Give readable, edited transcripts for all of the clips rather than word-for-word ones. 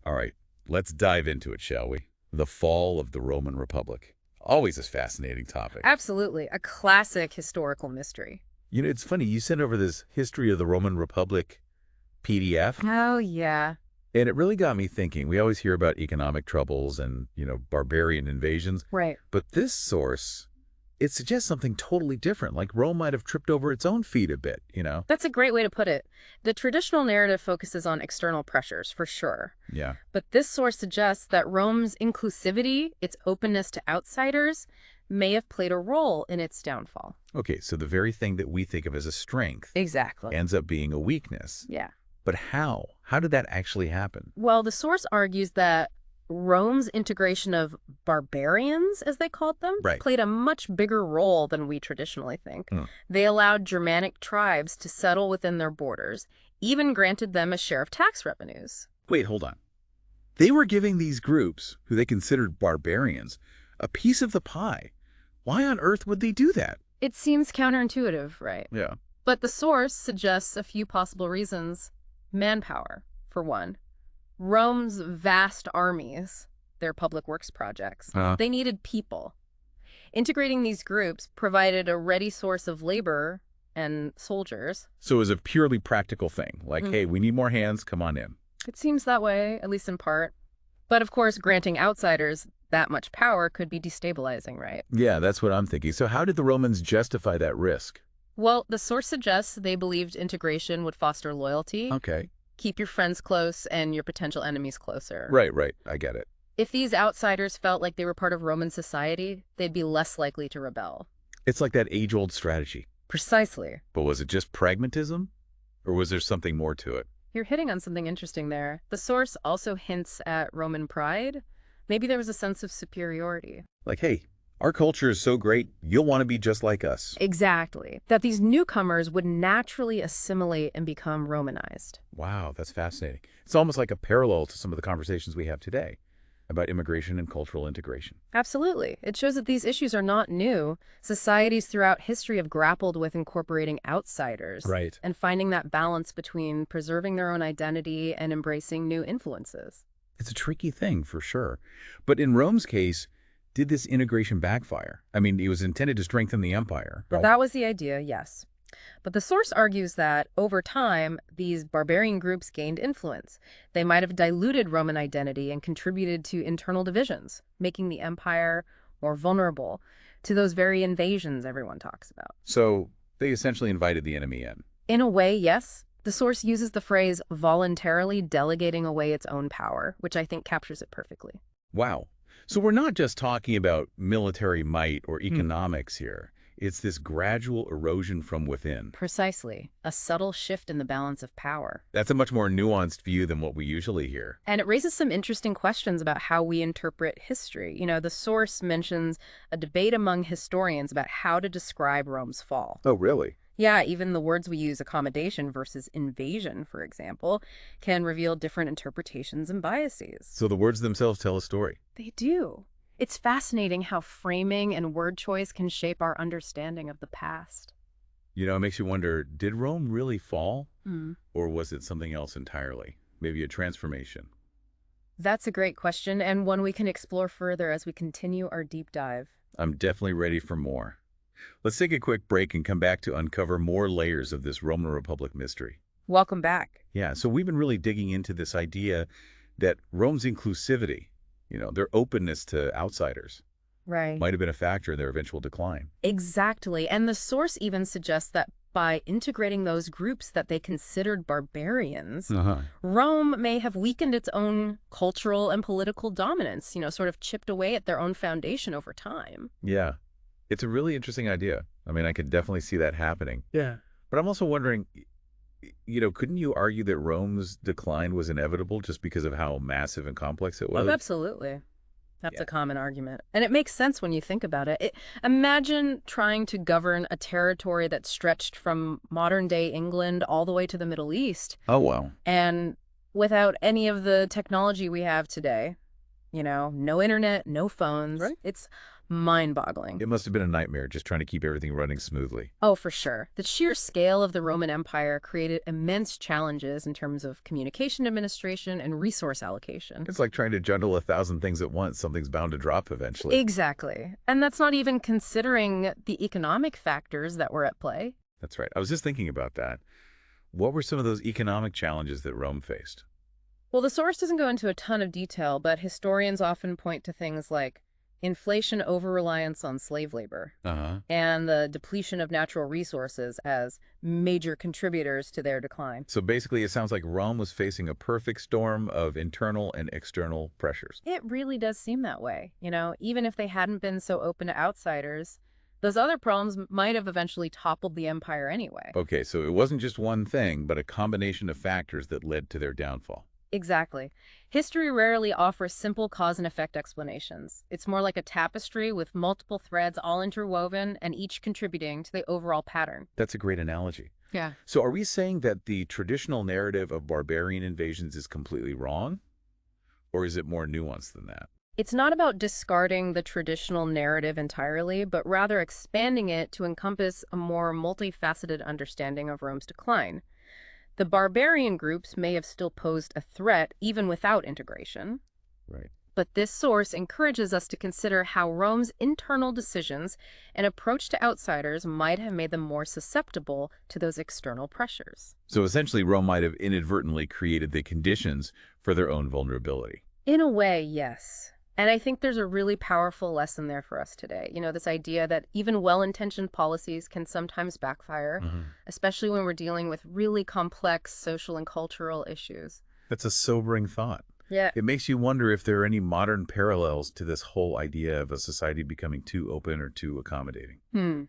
All right, let's dive into it, shall we? The fall of the Roman Republic. Always a fascinating topic. Absolutely. A classic historical mystery. You know, it's funny, you sent over this History of the Roman Republic PDF, Oh, yeah. and it really got me thinking. We always hear about economic troubles and, barbarian invasions, Right. but this source, it suggests something totally different, like Rome might have tripped over its own feet a bit. That's a great way to put it. The traditional narrative focuses on external pressures, for sure. Yeah. But this source suggests that Rome's inclusivity, its openness to outsiders, may have played a role in its downfall. Okay, so the very thing that we think of as a strength Exactly. ends up being a weakness. Yeah. But how? How did that actually happen? Well, the source argues that Rome's integration of barbarians, as they called them, Right. played a much bigger role than we traditionally think. Hmm. They allowed Germanic tribes to settle within their borders, even granted them a share of tax revenues. Wait, hold on. They were giving these groups, who they considered barbarians, a piece of the pie. Why on earth would they do that? It seems counterintuitive, right? Yeah. But the source suggests a few possible reasons. Manpower, for one. Rome's vast armies, their public works projects, they needed people. Integrating these groups provided a ready source of labor and soldiers. So it was a purely practical thing. Like, hey, we need more hands, come on in. It seems that way, at least in part. But of course, granting outsiders that much power could be destabilizing, right? Yeah, that's what I'm thinking. So how did the Romans justify that risk? Well, the source suggests they believed integration would foster loyalty, Okay. keep your friends close and your potential enemies closer. Right. I get it. If these outsiders felt like they were part of Roman society, they'd be less likely to rebel. It's like that age-old strategy. Precisely. But was it just pragmatism? Or was there something more to it? You're hitting on something interesting there. The source also hints at Roman pride. Maybe there was a sense of superiority. Like, hey, our culture is so great, you'll want to be just like us. Exactly. That these newcomers would naturally assimilate and become Romanized. Wow, that's fascinating. It's almost like a parallel to some of the conversations we have today about immigration and cultural integration. Absolutely. It shows that these issues are not new. Societies throughout history have grappled with incorporating outsiders. Right. And finding that balance between preserving their own identity and embracing new influences. It's a tricky thing, for sure. But in Rome's case, did this integration backfire? I mean, it was intended to strengthen the empire. Well, that was the idea, yes. But the source argues that, over time, these barbarian groups gained influence. They might have diluted Roman identity and contributed to internal divisions, making the empire more vulnerable to those very invasions everyone talks about. So they essentially invited the enemy in. In a way, yes. The source uses the phrase voluntarily delegating away its own power, which I think captures it perfectly. Wow. So we're not just talking about military might or economics here. It's this gradual erosion from within. Precisely. A subtle shift in the balance of power. That's a much more nuanced view than what we usually hear. And it raises some interesting questions about how we interpret history. The source mentions a debate among historians about how to describe Rome's fall. Oh, really? Yeah, even the words we use, accommodation versus invasion, for example, can reveal different interpretations and biases. So the words themselves tell a story. They do. It's fascinating how framing and word choice can shape our understanding of the past. It makes you wonder, did Rome really fall? Or was it something else entirely? Maybe a transformation? That's a great question, and one we can explore further as we continue our deep dive. I'm definitely ready for more. Let's take a quick break and come back to uncover more layers of this Roman Republic mystery. Welcome back. Yeah, so we've been really digging into this idea that Rome's inclusivity, their openness to outsiders, Right. might have been a factor in their eventual decline. Exactly. And the source even suggests that by integrating those groups that they considered barbarians, Rome may have weakened its own cultural and political dominance, sort of chipped away at their own foundation over time. Yeah, it's a really interesting idea. I mean, I could definitely see that happening. Yeah. But I'm also wondering, couldn't you argue that Rome's decline was inevitable just because of how massive and complex it was? Oh, absolutely. That's a common argument. And it makes sense when you think about it. Imagine trying to govern a territory that stretched from modern-day England all the way to the Middle East. Oh, wow. And without any of the technology we have today, no internet, no phones. Right. It's mind-boggling. It must have been a nightmare just trying to keep everything running smoothly. Oh, for sure. The sheer scale of the Roman Empire created immense challenges in terms of communication administration and resource allocation. It's like trying to juggle 1,000 things at once. Something's bound to drop eventually. Exactly. And that's not even considering the economic factors that were at play. That's right. I was just thinking about that. What were some of those economic challenges that Rome faced? Well, the source doesn't go into a ton of detail, but historians often point to things like inflation over-reliance on slave labor and the depletion of natural resources as major contributors to their decline. So basically, it sounds like Rome was facing a perfect storm of internal and external pressures. It really does seem that way. Even if they hadn't been so open to outsiders, those other problems might have eventually toppled the empire anyway. Okay, so it wasn't just one thing, but a combination of factors that led to their downfall. Exactly. History rarely offers simple cause and effect explanations. It's more like a tapestry with multiple threads all interwoven and each contributing to the overall pattern. That's a great analogy. Yeah. So are we saying that the traditional narrative of barbarian invasions is completely wrong? Or is it more nuanced than that? It's not about discarding the traditional narrative entirely, but rather expanding it to encompass a more multifaceted understanding of Rome's decline. The barbarian groups may have still posed a threat even without integration. Right. But this source encourages us to consider how Rome's internal decisions and approach to outsiders might have made them more susceptible to those external pressures. So essentially, Rome might have inadvertently created the conditions for their own vulnerability. In a way, yes. And I think there's a really powerful lesson there for us today. This idea that even well-intentioned policies can sometimes backfire, especially when we're dealing with really complex social and cultural issues. That's a sobering thought. Yeah. It makes you wonder if there are any modern parallels to this whole idea of a society becoming too open or too accommodating.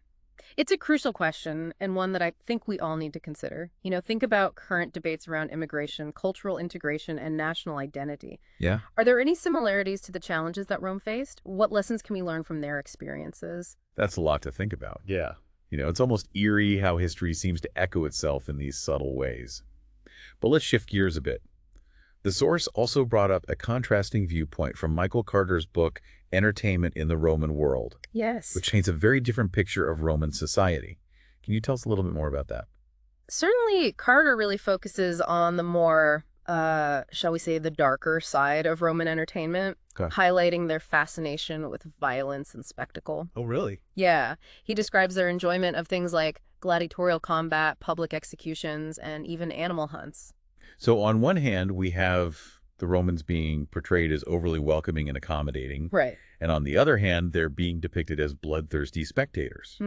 It's a crucial question, and one that I think we all need to consider. Think about current debates around immigration, cultural integration, and national identity. Yeah. Are there any similarities to the challenges that Rome faced? What lessons can we learn from their experiences? That's a lot to think about. Yeah. It's almost eerie how history seems to echo itself in these subtle ways. But let's shift gears a bit. The source also brought up a contrasting viewpoint from Michael Carter's book, Entertainment in the Roman World. Yes. Which paints a very different picture of Roman society. Can you tell us a little bit more about that? Certainly, Carter really focuses on the more, shall we say, the darker side of Roman entertainment, highlighting their fascination with violence and spectacle. Oh, really? Yeah. He describes their enjoyment of things like gladiatorial combat, public executions, and even animal hunts. So on one hand, we have the Romans being portrayed as overly welcoming and accommodating. Right. And on the other hand, they're being depicted as bloodthirsty spectators.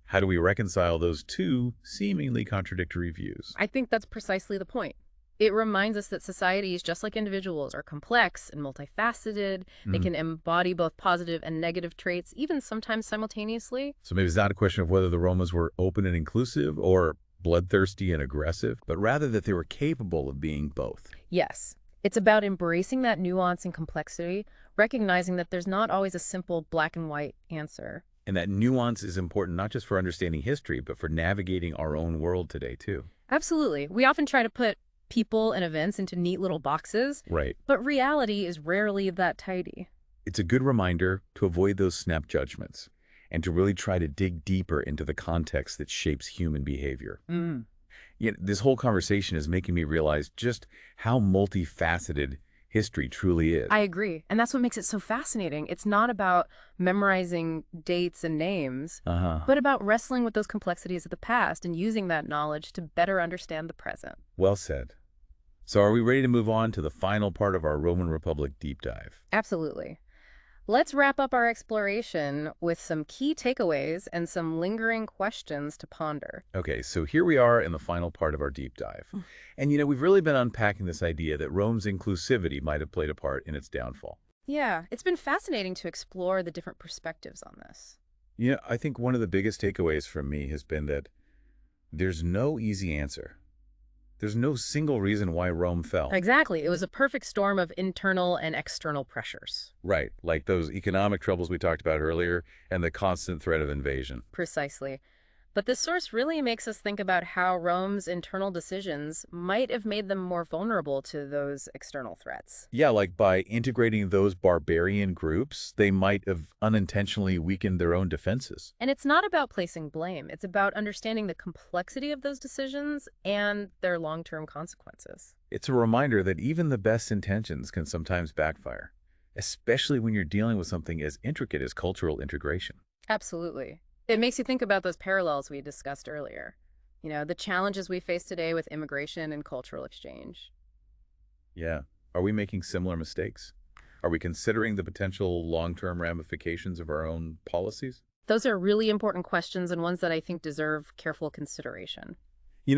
How do we reconcile those two seemingly contradictory views? I think that's precisely the point. It reminds us that societies, just like individuals, are complex and multifaceted. They can embody both positive and negative traits, even sometimes simultaneously. So maybe it's not a question of whether the Romans were open and inclusive or bloodthirsty and aggressive, but rather that they were capable of being both. Yes. It's about embracing that nuance and complexity, recognizing that there's not always a simple black and white answer. And that nuance is important not just for understanding history, but for navigating our own world today, too. Absolutely. We often try to put people and events into neat little boxes. Right. But reality is rarely that tidy. It's a good reminder to avoid those snap judgments and to really try to dig deeper into the context that shapes human behavior. This whole conversation is making me realize just how multifaceted history truly is. I agree. And that's what makes it so fascinating. It's not about memorizing dates and names, but about wrestling with those complexities of the past and using that knowledge to better understand the present. Well said. So are we ready to move on to the final part of our Roman Republic deep dive? Absolutely. Let's wrap up our exploration with some key takeaways and some lingering questions to ponder. Okay, so here we are in the final part of our deep dive. And we've really been unpacking this idea that Rome's inclusivity might have played a part in its downfall. Yeah, it's been fascinating to explore the different perspectives on this. I think one of the biggest takeaways from me has been that there's no easy answer. There's no single reason why Rome fell. Exactly. It was a perfect storm of internal and external pressures. Right, like those economic troubles we talked about earlier and the constant threat of invasion. Precisely. But this source really makes us think about how Rome's internal decisions might have made them more vulnerable to those external threats. Yeah, like by integrating those barbarian groups, they might have unintentionally weakened their own defenses. And it's not about placing blame. It's about understanding the complexity of those decisions and their long-term consequences. It's a reminder that even the best intentions can sometimes backfire, especially when you're dealing with something as intricate as cultural integration. Absolutely. It makes you think about those parallels we discussed earlier. The challenges we face today with immigration and cultural exchange. Yeah. Are we making similar mistakes? Are we considering the potential long-term ramifications of our own policies? Those are really important questions and ones that I think deserve careful consideration.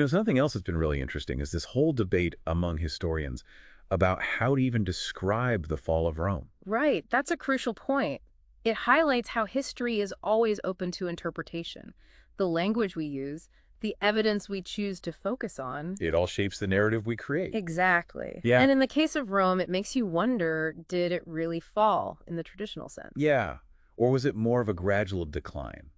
Something else that's been really interesting is this whole debate among historians about how to even describe the fall of Rome. Right. That's a crucial point. It highlights how history is always open to interpretation. The language we use, the evidence we choose to focus on. It all shapes the narrative we create. Exactly. Yeah. And in the case of Rome, it makes you wonder, did it really fall in the traditional sense? Yeah. Or was it more of a gradual decline?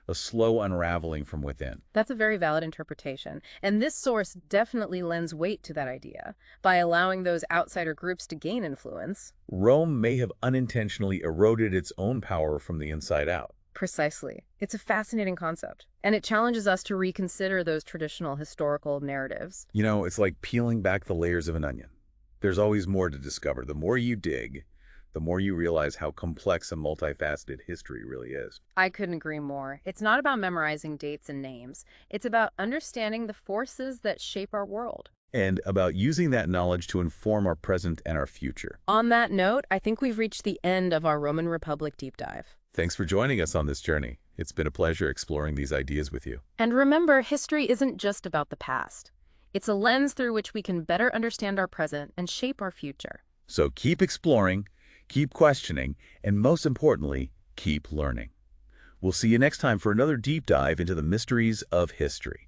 A slow unraveling from within? That's a very valid interpretation. And this source definitely lends weight to that idea. By allowing those outsider groups to gain influence, Rome may have unintentionally eroded its own power from the inside out. Precisely. It's a fascinating concept, and it challenges us to reconsider those traditional historical narratives. It's like peeling back the layers of an onion. There's always more to discover. The more you dig, the more you realize how complex and multifaceted history really is. I couldn't agree more. It's not about memorizing dates and names. It's about understanding the forces that shape our world. And about using that knowledge to inform our present and our future. On that note, I think we've reached the end of our Roman Republic deep dive. Thanks for joining us on this journey. It's been a pleasure exploring these ideas with you. And remember, history isn't just about the past. It's a lens through which we can better understand our present and shape our future. So keep exploring, keep questioning, and most importantly, keep learning. We'll see you next time for another deep dive into the mysteries of history.